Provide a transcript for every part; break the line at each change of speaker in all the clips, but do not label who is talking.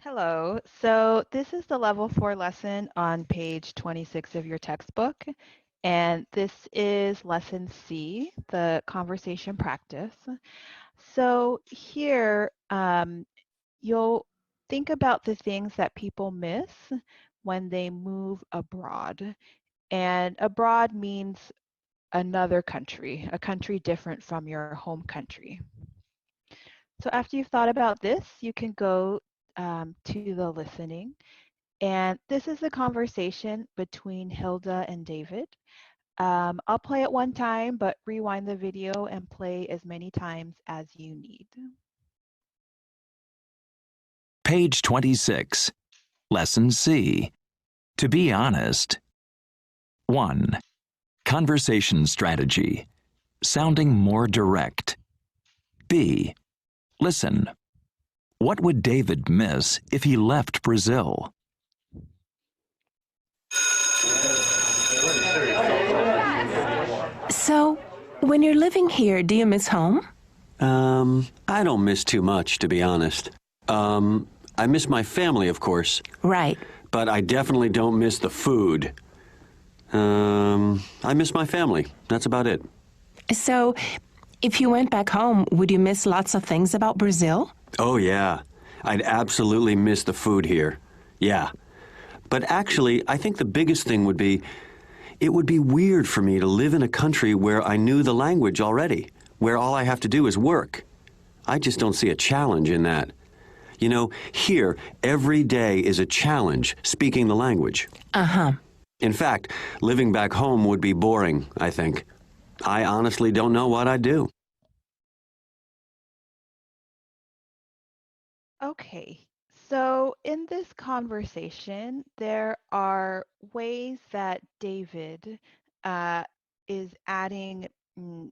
Hello. So this is the level 4 lesson on page 26 of your textbook. And this is lesson C, the conversation practice. So here, you'll think about the things that people miss when they move abroad. And abroad means another country, a country different from your home country. So after you've thought about this, you can go to the listening. And this is a conversation between Hilda and David. I'll play it one time, but rewind the video and play as many times as you need.
Page 26, Lesson C. To be honest. 1. Conversation strategy. Sounding more direct. B. Listen. What would David miss if he left Brazil?
So, when you're living here, do you miss home?
I don't miss too much, to be honest. I miss my family, of course.
Right.
But I definitely don't miss the food. I miss my family. That's about it.
So, if you went back home, would you miss lots of things about Brazil?
Oh, yeah. I'd absolutely miss the food here. Yeah. But actually, I think the biggest thing would be, it would be weird for me to live in a country where I knew the language already, where all I have to do is work. I just don't see a challenge in that. You know, here, every day is a challenge speaking the language.
Uh-huh.
In fact, living back home would be boring, I think. I honestly don't know what I'd do.
Okay, so in this conversation, there are ways that David is adding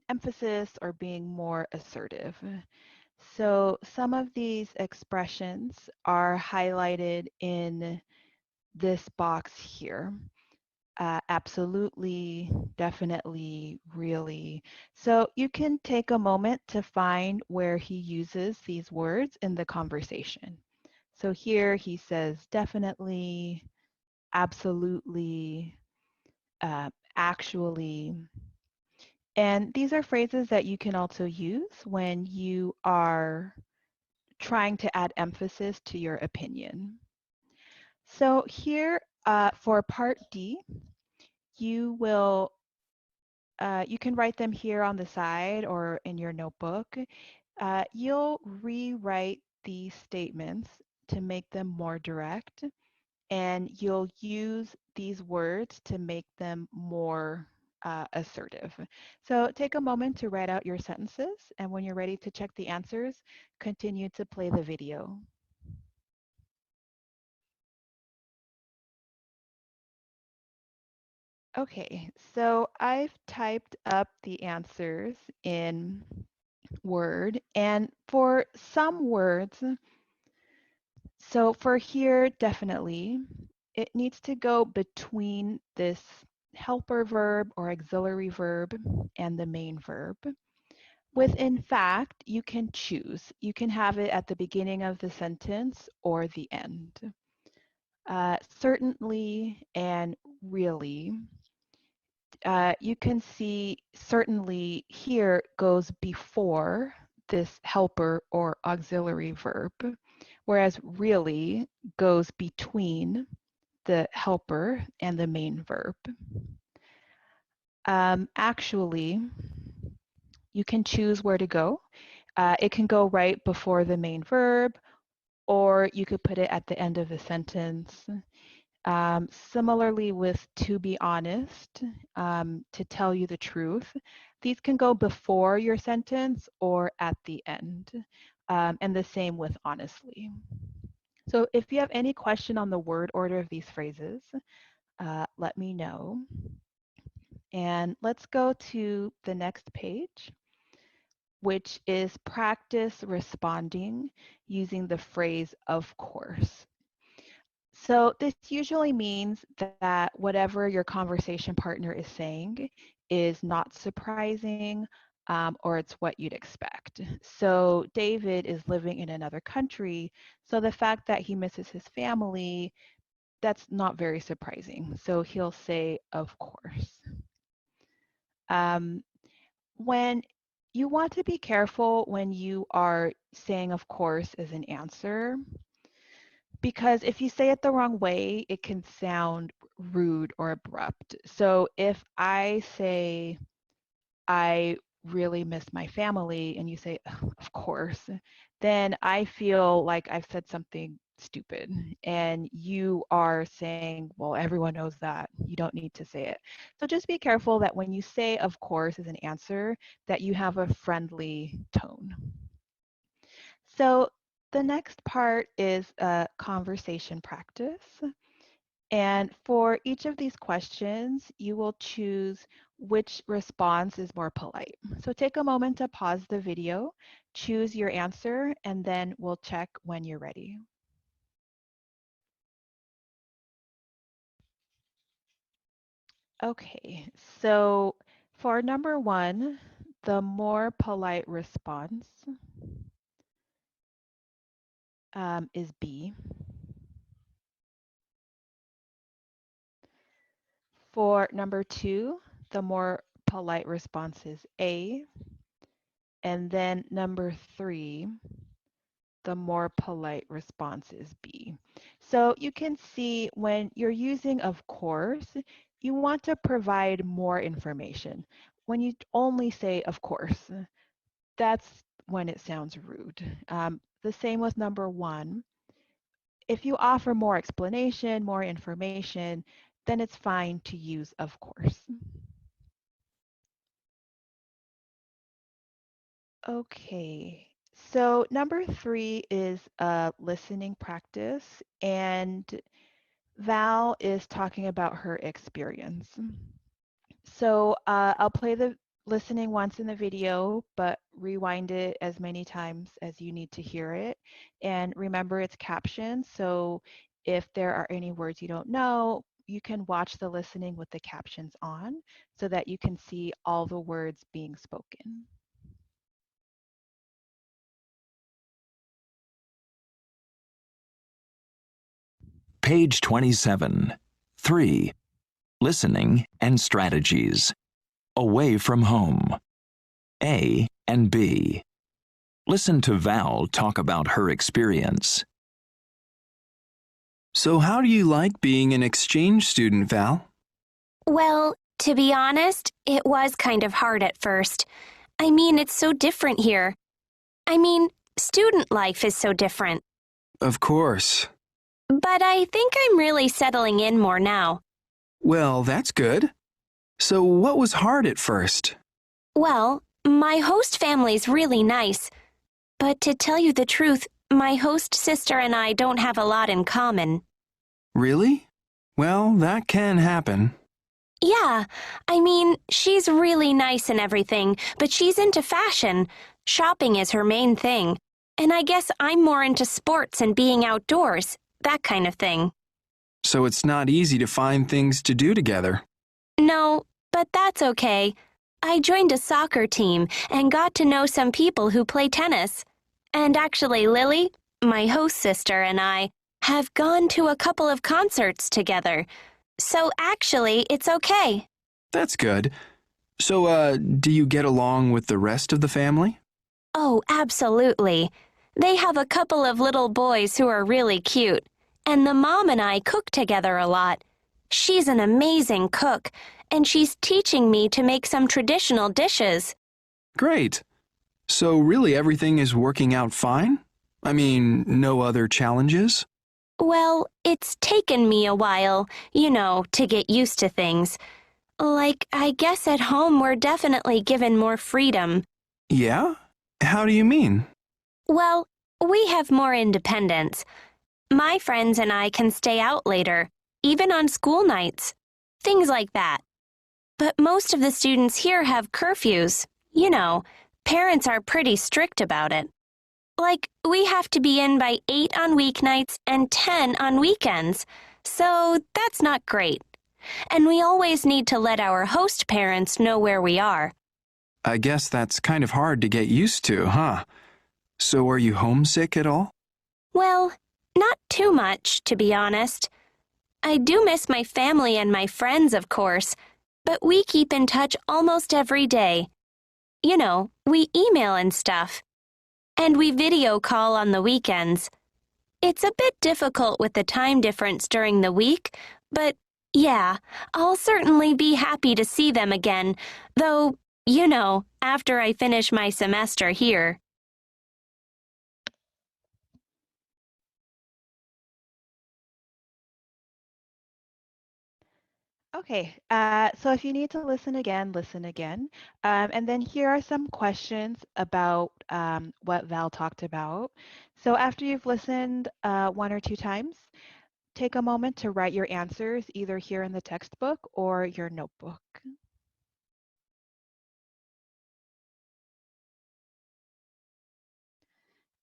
emphasis or being more assertive. So some of these expressions are highlighted in this box here. Absolutely, definitely, really. So you can take a moment to find where he uses these words in the conversation. So here he says definitely, absolutely, actually. And these are phrases that you can also use when you are trying to add emphasis to your opinion. So here for part D, you will you can write them here on the side or in your notebook. You'll rewrite these statements to make them more direct, and you'll use these words to make them more assertive. So take a moment to write out your sentences, and when you're ready to check the answers, continue to play the video. Okay, so I've typed up the answers in Word, and for some words, so for here, definitely, it needs to go between this helper verb or auxiliary verb and the main verb. With in fact, you can choose. You can have it at the beginning of the sentence or the end. Certainly and really. You can see certainly here goes before this helper or auxiliary verb, whereas really goes between the helper and the main verb. Actually, you can choose where to go. It can go right before the main verb, or you could put it at the end of the sentence. Similarly with to be honest, to tell you the truth, these can go before your sentence or at the end, and the same with honestly. So if you have any question on the word order of these phrases, let me know. And let's go to the next page, which is practice responding using the phrase of course. So this usually means that whatever your conversation partner is saying is not surprising, or it's what you'd expect. So David is living in another country, so the fact that he misses his family, that's not very surprising. So he'll say, of course. When you want to be careful when you are saying of course as an answer, because if you say it the wrong way, it can sound rude or abrupt. So if I say, I really miss my family, and you say, "Ugh, of course," then I feel like I've said something stupid. And you are saying, well, everyone knows that. You don't need to say it. So just be careful that when you say, of course, as an answer, that you have a friendly tone. So the next part is conversation practice. And for each of these questions, you will choose which response is more polite. So take a moment to pause the video, choose your answer, and then we'll check when you're ready. Okay, so for number one, the more polite response is B. For number two, the more polite response is A. And then number three, the more polite response is B. So you can see when you're using of course, you want to provide more information. When you only say of course, that's when it sounds rude. The same with number one. If you offer more explanation, more information, then it's fine to use of course. Okay, so number three is a listening practice, and Val is talking about her experience. So I'll play the listening once in the video, but rewind it as many times as you need to hear it. And remember, it's captioned, so if there are any words you don't know, you can watch the listening with the captions on so that you can see all the words being spoken.
Page 27. 3. Listening and strategies. Away from home. A and B. Listen to Val talk about her experience.
So how do you like being an exchange student, Val?
Well, to be honest, it was kind of hard at first. I mean, it's so different here. I mean, student life is so different.
Of course.
But I think I'm really settling in more now.
Well, that's good. So what was hard at first?
Well, my host family's really nice. But to tell you the truth, my host sister and I don't have a lot in common.
Really? Well, that can happen.
Yeah, I mean, she's really nice and everything, but she's into fashion. Shopping is her main thing. And I guess I'm more into sports and being outdoors, that kind of thing.
So it's not easy to find things to do together.
No, but that's okay. I joined a soccer team and got to know some people who play tennis. And actually, Lily, my host sister, and I have gone to a couple of concerts together. So actually, it's okay.
That's good. So, do you get along with the rest of the family?
Oh, absolutely. They have a couple of little boys who are really cute. And the mom and I cook together a lot. She's an amazing cook, and she's teaching me to make some traditional dishes.
Great. So really everything is working out fine? I mean, no other challenges?
Well, it's taken me a while, to get used to things. Like, I guess at home we're definitely given more freedom.
Yeah? How do you mean?
Well, we have more independence. My friends and I can stay out later, even on school nights. Things like that. But most of the students here have curfews. Parents are pretty strict about it. Like, we have to be in by 8 on weeknights and 10 on weekends. So that's not great. And we always need to let our host parents know where we are.
I guess that's kind of hard to get used to, huh? So are you homesick at all?
Well, not too much, to be honest. I do miss my family and my friends, of course, but we keep in touch almost every day. You know, we email and stuff. And we video call on the weekends. It's a bit difficult with the time difference during the week, but yeah, I'll certainly be happy to see them again, though, you know, after I finish my semester here.
Okay, so if you need to listen again, listen again. And then here are some questions about what Val talked about. So after you've listened 1 or 2 times, take a moment to write your answers either here in the textbook or your notebook.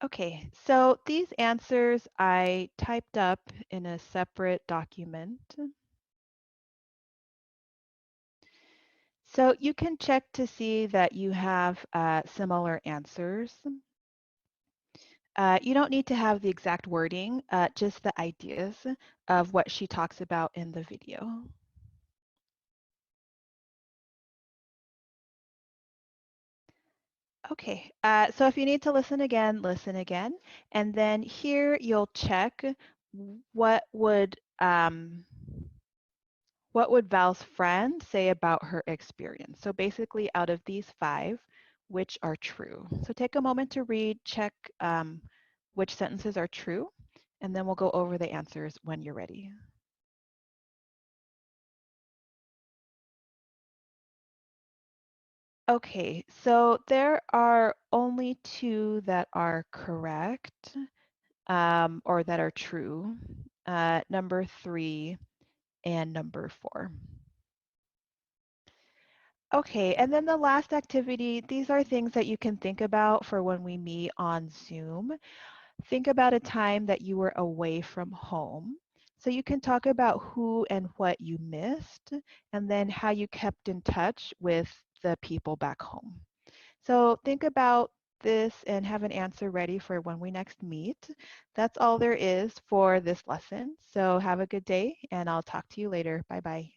Okay, so these answers I typed up in a separate document. So you can check to see that you have similar answers. You don't need to have the exact wording, just the ideas of what she talks about in the video. Okay, so if you need to listen again, and then here you'll check what would Val's friend say about her experience. So basically out of these 5, which are true. So take a moment to read, check which sentences are true, and then we'll go over the answers when you're ready. Okay, so there are only 2 that are correct, or that are true, number 3 and number 4. Okay, and then the last activity, these are things that you can think about for when we meet on Zoom. Think about a time that you were away from home. So you can talk about who and what you missed, and then how you kept in touch with the people back home. So think about this and have an answer ready for when we next meet. That's all there is for this lesson. So have a good day, and I'll talk to you later. Bye-bye.